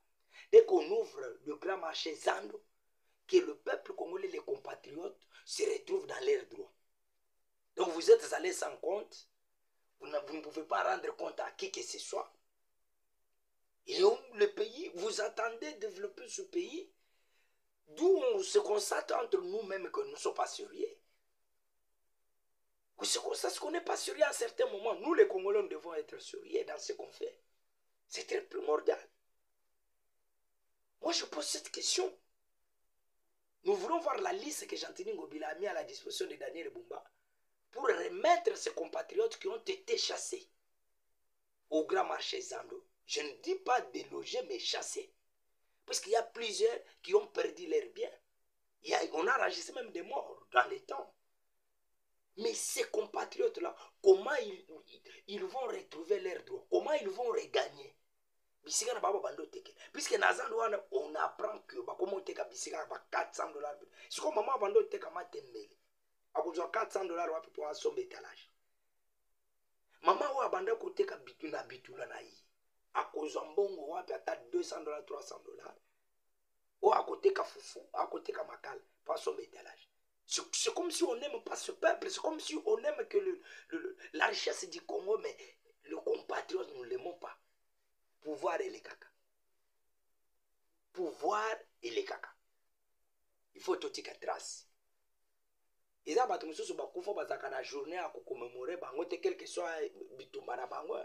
dès qu'on ouvre le grand marché Zando, que le peuple congolais, les compatriotes, se retrouvent dans leurs droits? Donc vous êtes allés sans compte, vous ne pouvez pas rendre compte à qui que ce soit. Et le pays, vous attendez développer ce pays, d'où on se constate entre nous-mêmes que nous ne sommes pas sérieux. C'est comme ça qu'on n'est pas sérieux à un certain moment. Nous, les Congolais, nous devons être sérieux dans ce qu'on fait. C'est très primordial. Moi, je pose cette question. Nous voulons voir la liste que Jantini Ngobila a mis à la disposition de Daniel Bumba pour remettre ces compatriotes qui ont été chassés au grand marché Zando. Je ne dis pas délogés, mais chassés. Parce qu'il y a plusieurs qui ont perdu leurs biens. On a enregistré même des morts dans les temps. Mais ces compatriotes-là, comment ils vont retrouver leurs droits? Comment ils vont regagner? bisika na baba bando teke puisque nazando wana on apprend que ba comment teka bisika ba $400 siko mama bando teka matembele akozwa $400 wapi pour asomba étalage mama wa banda ko teka bituna bitula na yi akozwa mbongo wapi ata $200 $300 ou akoteka fufu akoteka makala pour asomba étalage. C'est comme si on n'aime pas ce peuple, c'est comme si on aime que la richesse du Congo, mais le compatriote, nous ne l'aimons pas. Pouvoir et les caca. Pouvoir et les caca. Il faut tout dire trace. Et ça, bah, tout le monde bakufa bazaka na journée à commémorer bango te quel que soit bitumba na bango.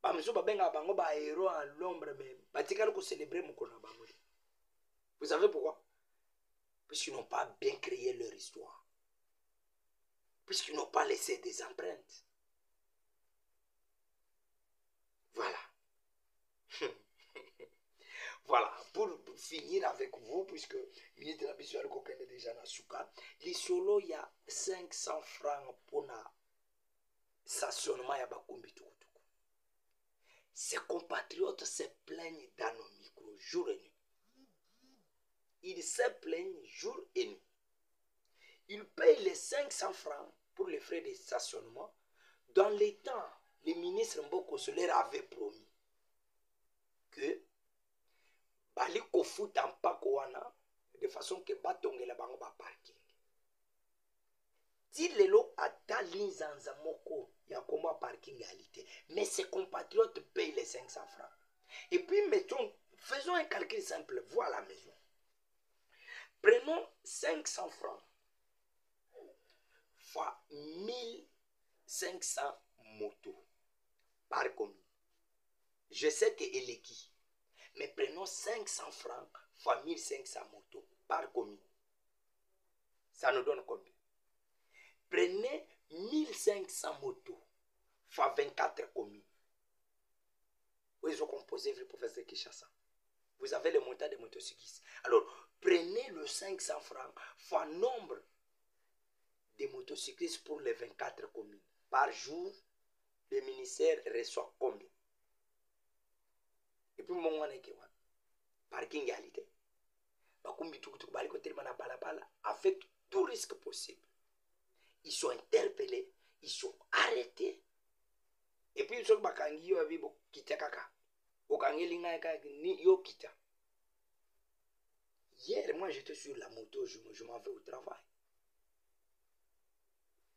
Ba mso ba benga bango ba héros à l'ombre mais batikali ko célébrer mukona bango. Vous savez pourquoi? Puisqu'ils n'ont pas bien créé leur histoire. Puisqu'ils n'ont pas laissé des empreintes. Voilà. Voilà. Pour finir avec vous, puisque ministre de la Mission de Kokende déjà dans Souka, les solos, il y a 500 francs pour la stationnement à Bakumbi Tukutuku. Ces compatriotes se plaignent dans nos micros jour et nuit. Ils se plaignent jour et nuit. Ils payent les 500 francs pour les frais de stationnement. Dans les temps, le ministre Mboko Solaire avait promis que Bali Kofu Tampakoana, de façon que Batonge la bango ba parking. Si lelo ata linzanza moko ya komba parking réalité, mais ses compatriotes payent les 500 francs. Et puis mettons, faisons un calcul simple, voilà la maison. Prenons 500 francs fois 1500 motos par commune. Je sais que Eleki, mais prenons 500 francs fois 1500 motos par commune. Ça nous donne combien? Prenez 1500 motos fois 24 communes. Où ils ont composé le professeur Kishasa. Vous avez le montant des motocyclistes. Alors, prenez le 500 francs fois nombre de motocyclistes pour les 24 communes. Par jour, le ministère reçoit combien? Et puis, mon parking réalité. Avec tout risque possible. Ils sont interpellés, ils sont arrêtés. Et puis, ils sont bakangi yo avibo kitakaka. Hier, moi, j'étais sur la moto, je m'en vais au travail.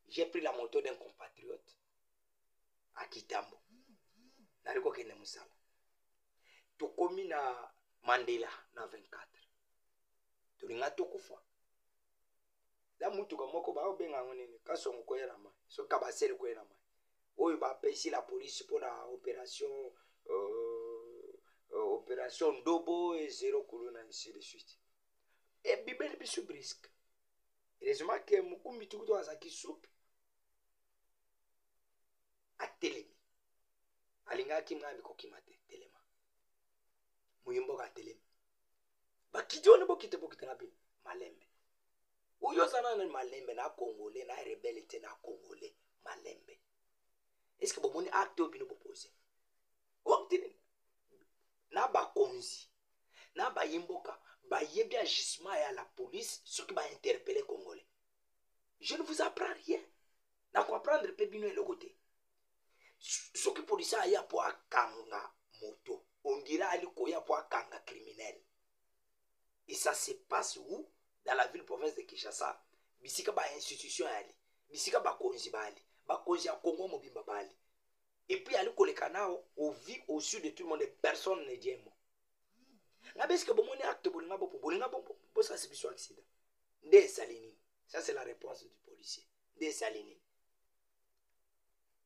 J'ai pris la moto d'un compatriote à Kitambo. Nariko kene musala. Tokomi na Mandela na 24. Tolinga tokufa. La mutuka moko ba obenga ngonene kasongo ko yela ma. So kabasele ko yela ma. Oyo ba pesi la police pour la opération opération Dobo et zéro colonna ainsi de suite. Et bibeli bisu brisque. Heureusement que mukumbi tukuto azaki soupe. A telemi. Alinga kimna biko kimate telema. Muyimbo ka telemi. Ba kidione bokite na bi malembe. Uyo sana na malembe na congolais na rebelle na congolais malembe. Est-ce que bon moni acte obino proposé? Obtine na ba konzi na ba yimboka ba yebi agissement ya la police ce qui va interpeller congolais. Je ne vous apprends rien. Na comprendre pe bino le côté. Ce qui police a ya pour kanga moto. On dirait aliko ya pour kanga criminel. Et ça se passe où? Dans la ville province de Kinshasa. Bisika ba institution ali. Bisika ba konzi bali. Ba konzi ya Congo mobimba bali. Et puis aliko le canao au vie au sud de tout le monde personne ne dit mot. Na beske bo moni acte bolinga bo ça c'est biso accident. Nde salini. Ça c'est la réponse du policier. Nde salini.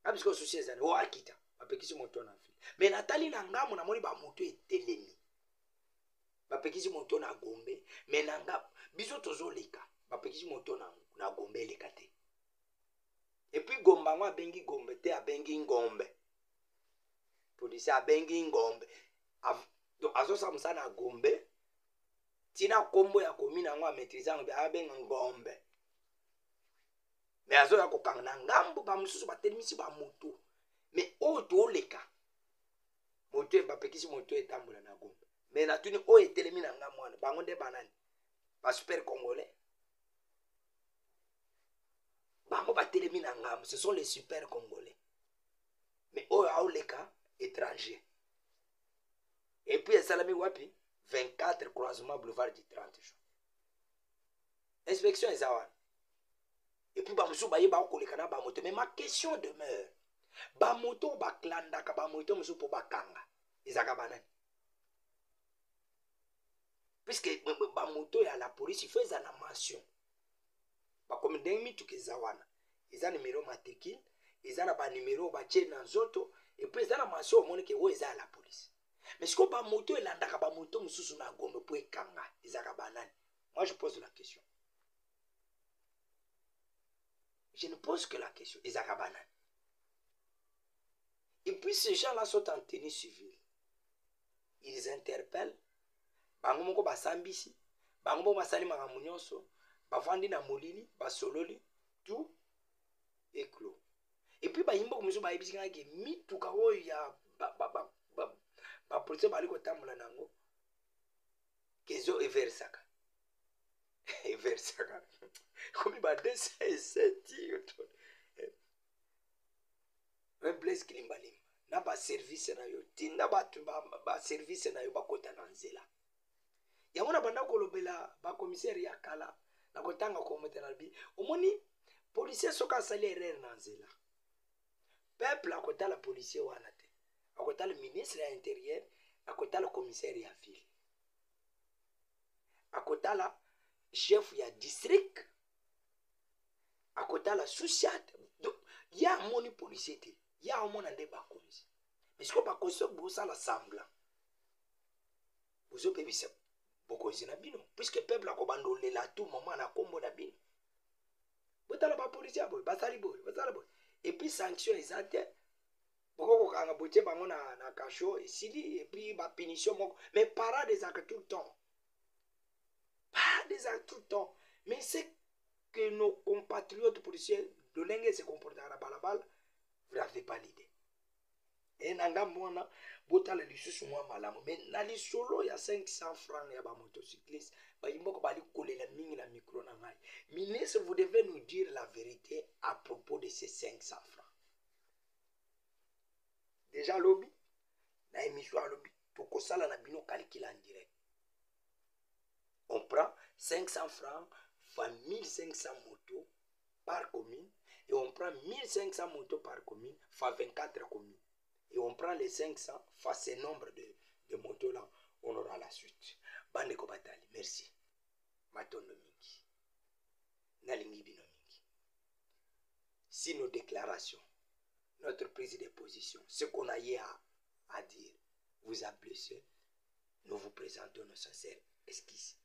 Abisko souci ezali o akita. Bapekisi moto na ville. Mais natali na ngamu na moni ba moto etelemi. Bapekisi moto na Gombe, mais nanga biso tozoleka. Bapekisi moto na Gombe leka te. Et puis Gomba ngwa bengi Gombe te abengi Ngombe. Police abengi Ngombe. Azo samsa na Gombe. Tina kombo ya komina ngwa maîtriser ngbe abenga Ngombe. Mais azo ya kokanga ngambo ba mususu ba telemisi ba moto. Mais o to leka. moto bapekisi moto etambola na Goma. Mais natuni o etelemi na nga mwana bango nde banani ba super congolais bango batelemi na nga, ce sont les super congolais. Mais oyo aoleka étranger. Et puis esalami wapi 24 croisement boulevard du 30 jours. Inspection eza wana. Et puis bamusu baye ba koleka na ba moto. Mais ma question demeure. Ba moto ba klandaka ba moto musu po bakanga. Ezaka banani. Puisque ba moto ya la police il faut ezana mention. Ba comme ndenge mituke eza wana. Eza numéro matricule, eza na ba numéro ba tie na nzoto et puis eza na mention omoni ke wo eza la police. Mais si ba moto elandaka ba moto mususu na Goma po ekanga, ezaka banani. Moi je pose la question. Je ne pose que la question. Ezaka banani. Et puis ces gens-là sont en tenue civile. Ils interpellent. Bango moko basambisi. Bango moko basali makambo nyonso. Bavandi na molili, basololi, tout est clos. Et puis bayimbo komuso bayebisi nga ke mituka oyo ya ba police bali kotambola nango. Kezo eversaka. Eversaka. Comme ba DC7 un Blaise Kilimbalim na ba service na yo tinda batu ba service na yo bakota na nzela yango na banda kolobela ba commissaire ya kala na kotanga ko motela bi omoni policier soka sali erreur na nzela peuple akota la policier wana te akota le ministre ya intérieur akota le commissaire ya ville akota la chef ya district akota la sous-chef. Donc il y a moni policier te il y a mona nde bakonzi. Mais ce que bakonzi bosa la semblant bozo pebisa bokonzi na bino puisque peuple akobandolela tout moment na kombo na bino botala ba policier boy basali boy basala boy et puis sanction ezate boko kanga botie bango na cachot et sili et puis ba punition moko mais para des actes tout le temps pas des actes tout le temps mais c'est que nos compatriotes policiers de l'Engue se comportent à la balabala, vous n'avez pas l'idée. Et nanga mwana bota le lisusu mwa malamu mais na li solo ya 500 francs ya ba motocycliste ba yimoko bali kolela mingi na micro na ngai. Ministre, vous devez nous dire la vérité à propos de ces 500 francs. Déjà lobby na émission à lobby toko sala na bino calcul en direct. On prend 500 francs fois 1500 motos par commune et on prend 1500 motos par commune fois 24 communes et on prend les 500 fois ce nombre de motos là, on aura la suite. Bande Kobatali, merci. Matondo mingi. Nalingi bino mingi. Si nos déclarations, notre prise de position, ce qu'on a eu à dire, vous a blessé, nous vous présentons nos sincères esquisses.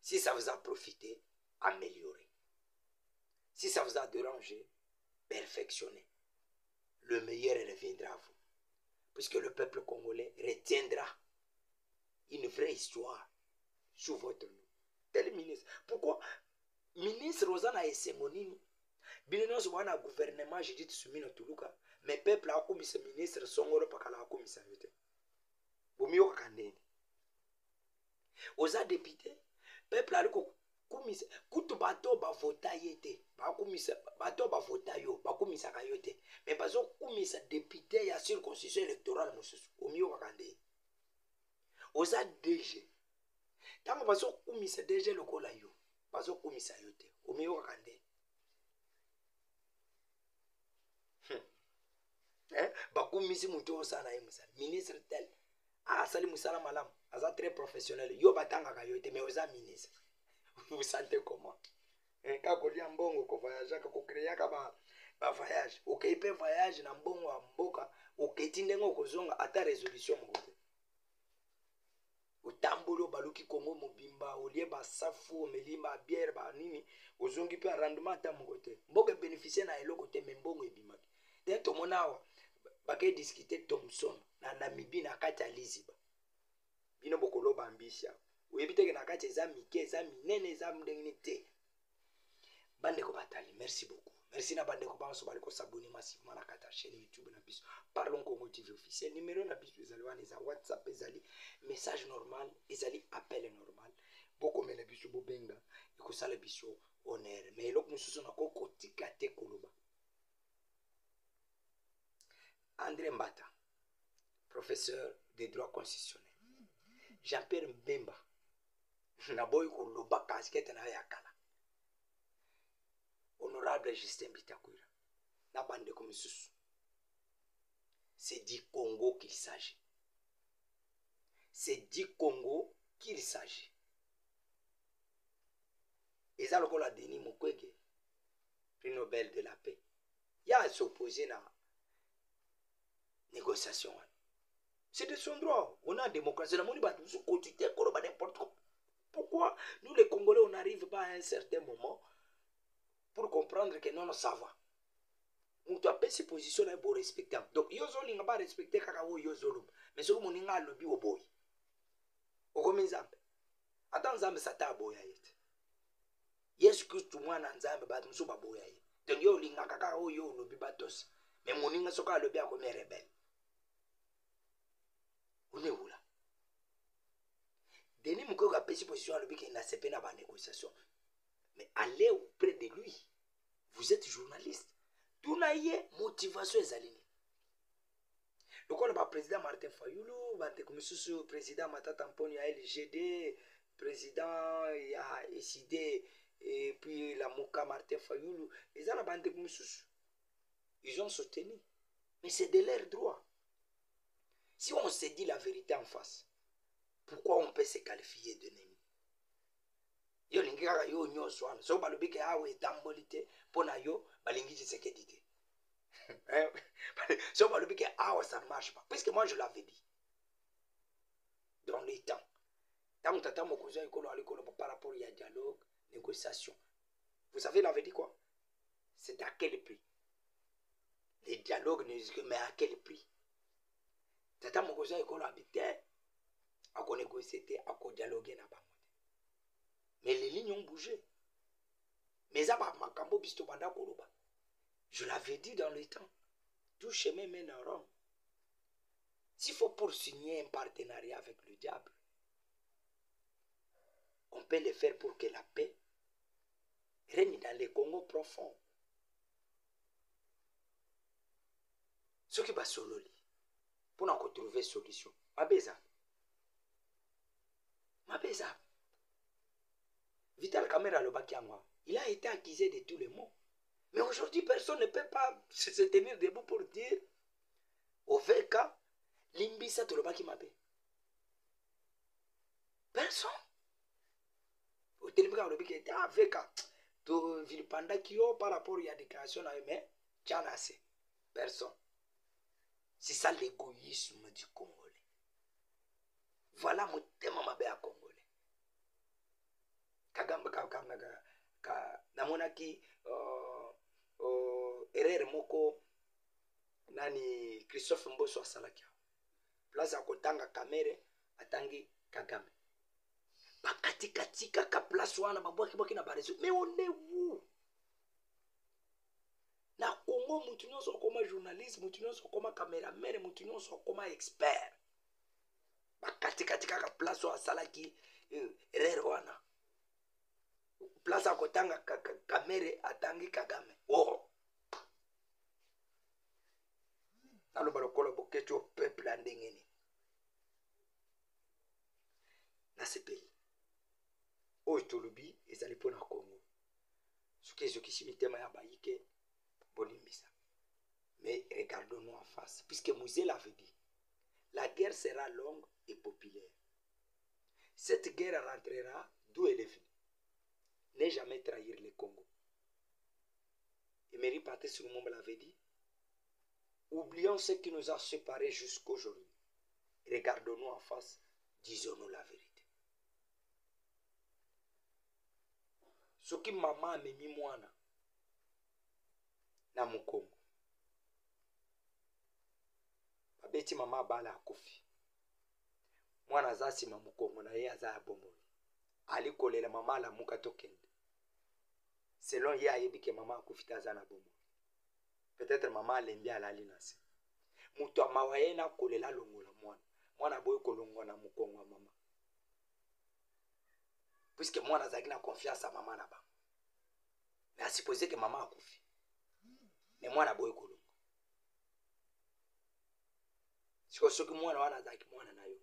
Si ça vous a profité, améliorez. Si ça vous a dérangé, perfectionnez. Le meilleur reviendra à vous. Puisque le peuple congolais retiendra une vraie histoire sous votre nom. Tel ministre. Pourquoi ministre Rosana et Semonini, Bilinos wana gouvernement, j'ai dit Sumino Tuluka, mais peuple a commis ce ministre, Songoro Pakala a commis ça. Bumio Kandeni. Osa député, peuple a commis kutu bato ba vota yete, ba commis bato ba vota yo, ba commis ça kayote, mais bazo commis ça député ya circonscription électorale mosusu, Bumio Kandeni. Osa DG. Tango bazo commis ça DG lokola yo, bazo commis ça yote, Bumio Kandeni. Bakumisi muto osana emusa ministre tel sali musala malam aza très professionnel yo batanga ka yote mais oza ministre vous sentez comment ka kolia mbongo ko voyage ka ko créer ka ba voyage OK pe voyage na mbongo wa mboka oketi ndengo kozonga ata résolution moko utambolo baluki Kongo mobimba olie ba safu melimba bière ba nini ozongi pe rendement ta moko te mboka bénéficier na eloko te mais mbongo ebimaki te to monawa bake discuter Thompson na Namibie na kati ya Liziba bino bokolo bambisha oyebite ke na kati eza mike eza minene eza mdengini te bande ko batali merci beaucoup. Merci na bande ko banso bali ko s'abonner massivement na kata chaîne YouTube na biso. Parlons Congo TV officiel. Numéro na biso ezali wana eza WhatsApp ezali message normal ezali appel normal. Boko mena biso bobenga ekosala biso honneur. Mais eloko mosusu na ko kotika te koloba. André Mbata, professeur de droit constitutionnel. Jean-Pierre Mbemba, na boy koloba casquette na yakala. Honorable Justin Bitakwira, na bande comme sous. C'est du Congo qu'il s'agit. C'est du Congo qu'il s'agit. Et ça, le coup, la Denis Mukwege, prix Nobel de la paix, il y a à s'opposer à la négociation. C'est de son droit. On a une démocratie. La monnaie, n'importe quoi. Pourquoi nous, les Congolais, on n'arrive pas à un certain moment pour comprendre que non, ça va. On doit pas se positionner pour respecter. Donc, yozo n'inga pas respecter kakao yozo. Mais ce que mon inga lobby au boy. Au comme nzambe. Attends nzambe sata boya yet. Yesu Christ moi na nzambe ba muso ba boya yet. Donc yo linga kakao yo lobby batos. Mais mon inga soka lobby a comme rebelle. On est où là? Denis Mukwege a pris position à lobby qui n'a pas na ba négociation. Mais allez auprès de lui. Vous êtes journaliste. Tout n'a pas motivation ezalini. Le quoi le président Martin Fayulu, le président Matata Mponi à LGD, président il a décidé et puis la Mouka Martin Fayulu, ils ont bande ils ont soutenu. Mais c'est de leur droit. Si on se dit la vérité en face, pourquoi on peut se qualifier d'ennemi? Yo lingaka yo nyoso wana so balobike awe tambolite pona yo balingi Tshisekedi te. So balobike awe ça marche pas puisque moi je l'avais dit dans les temps. Tant tata mokozo ekolo alikolo par rapport à dialogue, négociation. Vous savez l'avait dit quoi? C'est à quel prix? Les dialogues mais à quel prix? Tata mokozo ekolo habité à ko négocier à ko dialoguer na ba. Mais les lignes ont bougé. Mais ça va makambo bisto banda koloba. Je l'avais dit dans le temps. Tout chemin mène à Rome. S'il faut pour signer un partenariat avec le diable, on peut le faire pour que la paix règne dans les Congo profonds. Ce qui va solo pour nous trouver solution. Ma beza. Vital Kamera Lobakiangwa, il a été accusé de tous les maux. Mais aujourd'hui, personne ne peut pas se tenir debout pour dire au VK, Limbisa Tolobaki Mabe. Personne. Au téléphone, on dit ah, VK, tu Vilpanda Kyo par rapport à la déclaration, mais Tchanase. Personne. C'est ça l'égoïsme du Congolais. Voilà mon thème à Congolais. Kagamba namonaki erreur moko nani Christophe Mboso asalaki place akotanga kamere atangi Kagame bakati kaka place wana babwaki na barezo. Mais on est où na Congo? Mutu nyonso koma journaliste, mutu nyonso koma cameraman, mutu nyonso koma expert. Bakati kaka place asalaki erreur wana. Place à kotanga kamere atangi Kagame. Oh. Nalo balokolo bokecho peuple andengeni. Na ce pays. O tolobi ezali pona Congo. Suki zoki simitema ya baike bonimbisa. Mais regardons-nous en face puisque Mouzé l'avait dit. La guerre sera longue et populaire. Cette guerre rentrera d'où elle est venue. Ne jamais trahir le Congo. Emery Patrice Lumumba l'avait dit. Oublions ce qui nous a séparés jusqu'aujourd'hui. Regardons-nous en face, disons-nous la vérité. Ce qui maman a mis mwana na Mukongo. Babeti mama bala kofi. Mwana zasi ma Mukongo na ye aza bomoni. Ali kolela mama la muka tokende. selon ye ayebi ke mama akufi te aza na bomoi. Peut-être mama alembi alali na se. Moto amawa ye na kolela longola mwana. Mwana boye kolongwa na mokongo ya mama. Puisque mwana azalaki na confiance à mama na bango. Mais a supposé que mama akufi. Mais mwana boye kolongwa. Soki mwana wana azalaki mwana na yo.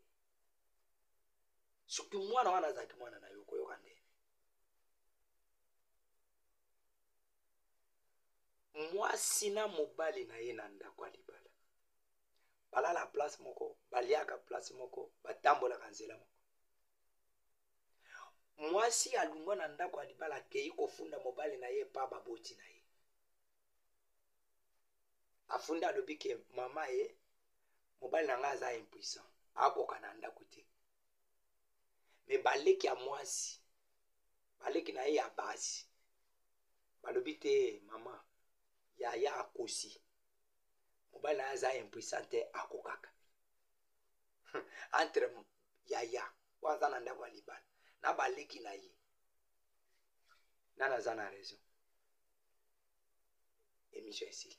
Soki mwana wana azalaki mwana na yo koyoka nde. Mwasi na mobali na ye na ndako ya libala. Balala place moko, baliaka place moko, batambolaka nzela moko. Mwasi alungwa na ndako ya libala akei kofunda mobali na ye pa baboti na ye. Afunda alobi ke mama ye mobali na nga aza impuissant. Akoka na ndako te. Me baleki ya mwasi, baleki na ye ya basi. Balobi te mama ya akosi. Mobali na aza impuissant te akokaka. Entre yaya waza na ndako ya libala na baleki na ye. Nana aza na raison. Émission ici.